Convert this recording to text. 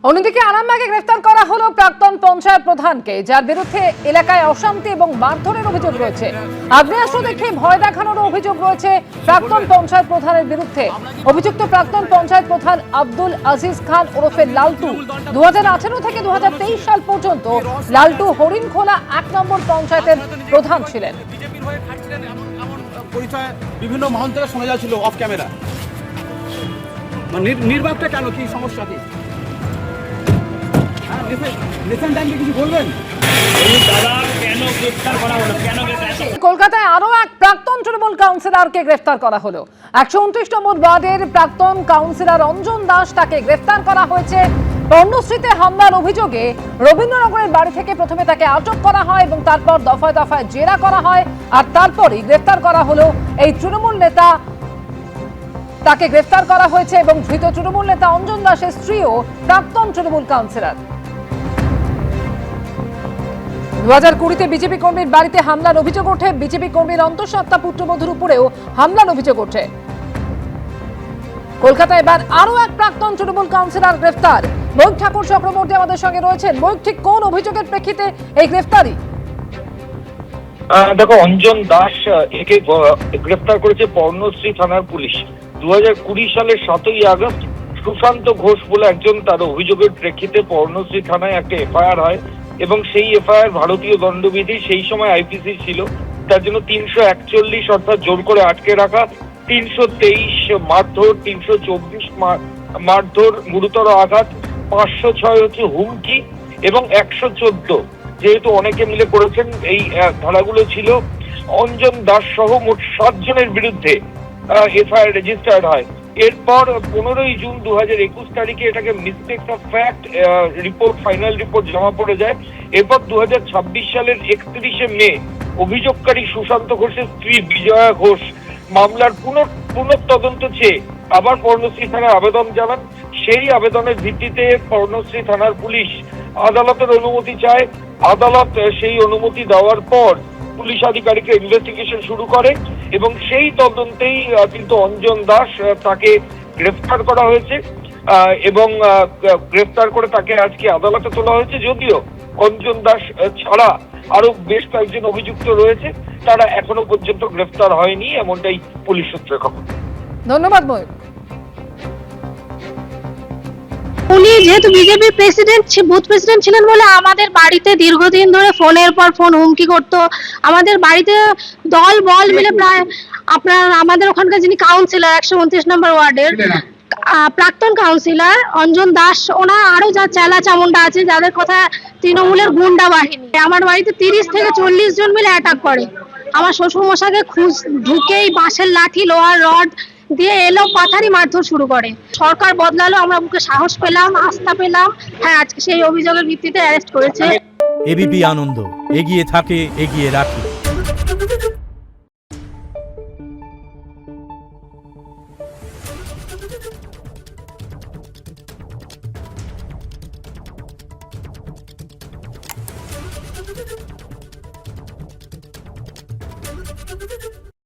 অন্যদিকে আরামবাগে গ্রেফতার করা হলো প্রাক্তন পঞ্চায়েত প্রধানকে, যার বিরুদ্ধে এলাকায় অশান্তি এবং মারধরের অভিযোগ রয়েছে। আগ্নেয়াস্ত্র দেখে ভয় দেখানোর অভিযোগ রয়েছে প্রাক্তন পঞ্চায়েত প্রধানের বিরুদ্ধে। অভিযুক্ত প্রাক্তন পঞ্চায়েত প্রধান আব্দুল আজিজ খান ওরফে লালটু 2018 থেকে 2023 সাল পর্যন্ত লালটু হরিণখোলা 1 নম্বর পঞ্চায়েতের প্রধান ছিলেন। বিভিন্ন মহল থেকে শোনা যাচ্ছিল অফ ক্যামেরা। নির্বাকটা কেন, কি সমস্যা কি? কলকাতায় আরো এক প্রাক্তন তৃণমূল কাউন্সিলরকে গ্রেফতার করা হলো। 129 নম্বর ওয়ার্ডের প্রাক্তন কাউন্সিলর অঞ্জন দাস, তাকে গ্রেফতার করা হয়েছে পর্ণশ্রীতে হামলার অভিযোগে। রবীন্দ্রনগরের বাড়ি থেকে প্রথমে তাকে আটক করা হয় এবং তারপর দফায় দফায় জেরা করা হয়, আর তারপরই গ্রেফতার করা হলো এই তৃণমূল নেতা। তাকে গ্রেফতার করা হয়েছে এবং ধৃত তৃণমূল নেতা অঞ্জন দাসের স্ত্রীও প্রাক্তন তৃণমূল কাউন্সিলর। 2020-তে বিজেপি কর্মীর বাড়িতে হামলার অভিযোগ ওঠে। বিজেপি কর্মীর অন্তঃসত্ত্বা পুত্রবধূর উপরেও হামলার অভিযোগ ওঠে। কলকাতায় এবার আরো এক প্রাক্তন তৃণমূল কাউন্সিলর গ্রেফতার। মৈক ঠাকুর চক্রবর্তী আমাদের সঙ্গে রয়েছেন। মৈক, ঠিক কোন অভিযোগের প্রেক্ষিতে এই গ্রেফতারি? দেখো, অঞ্জন দাস একে গ্রেফতার করেছে পর্ণশ্রী থানার পুলিশ। 2020 সালের 7ই আগস্ট সুশান্ত ঘোষ বলে একজন, তার অভিযোগের প্রেক্ষিতে পর্ণশ্রী থানায় একটা এফআইআর হয় এবং সেই এফআইআর ভারতীয় দণ্ডবিধি সেই সময় আইপিসি ছিল, তার জন্য 341 অর্থাৎ জোর করে আটকে রাখা, 323 মারধর, 324 মারধর, গুরুতর আঘাত, 506 হচ্ছে হুমকি এবং 114 যেহেতু অনেকে মিলে করেছেন এই ধারাগুলো ছিল। অঞ্জন দাস সহ মোট 7 জনের বিরুদ্ধে এফআইআর রেজিস্টার্ড হয়। এরপর 15ই জুন 2021 তারিখে এটাকে mistakes of fact report, final report জমা পড়ে যায়। এরপর 2026 সালের 31শে মে অভিযোগকারী সুশান্ত ঘোষের স্ত্রী বিজয়া ঘোষ মামলার পুনঃতদন্ত চেয়ে আবার পর্ণশ্রী থানায় আবেদন জানান। সেই আবেদনের ভিত্তিতে পর্ণশ্রী থানার পুলিশ আদালতের অনুমতি চায়। আদালত সেই অনুমতি দেওয়ার পর পুলিশ আধিকারিকরা ইনভেস্টিগেশন শুরু করে এবং সেই তদন্তেই কিন্তু অঞ্জন দাস, তাকে গ্রেফতার করা হয়েছে এবং গ্রেফতার করে তাকে আজকে আদালতে তোলা হয়েছে। যদিও অঞ্জন দাস ছাড়া আরো বেশ কয়েকজন অভিযুক্ত রয়েছে, তারা এখনো পর্যন্ত গ্রেফতার হয়নি, এমনটাই পুলিশ সূত্রে খবর। ধন্যবাদ ময়ূর। উনি যেহেতু বিজেপি প্রেসিডেন্ট, বুথ প্রেসিডেন্ট ছিলেন বলে আমাদের বাড়িতে দীর্ঘদিন ধরে ফোনের পর ফোন হুমকি করতো। আমাদের বাড়িতে দল বল মিলে প্রায় আমাদের ওখানকার যিনি কাউন্সিলর 129 নম্বর ওয়ার্ডের প্রাক্তন কাউন্সিলর অঞ্জন দাস, ওনার আরো যা চেলা চামুন্ডা আছে যাদের কথা তৃণমূলের গুন্ডা বাহিনী আমার বাড়িতে 30 থেকে 40 জন মিলে অ্যাটাক করে। আমার শ্বশুর মশাইকে ঢুকেই বাঁশের লাঠি, লোহার রড দিয়ে এলো, পাথারি মারধর শুরু করে। সরকার বদলালো, আমরা বুকে সাহস পেলাম, আস্থা পেলাম। হ্যাঁ, আজকে সেই অভিযোগের ভিত্তিতে অ্যারেস্ট করেছে। এবিপি আনন্দ, এগিয়ে থাকে, এগিয়ে রাখে।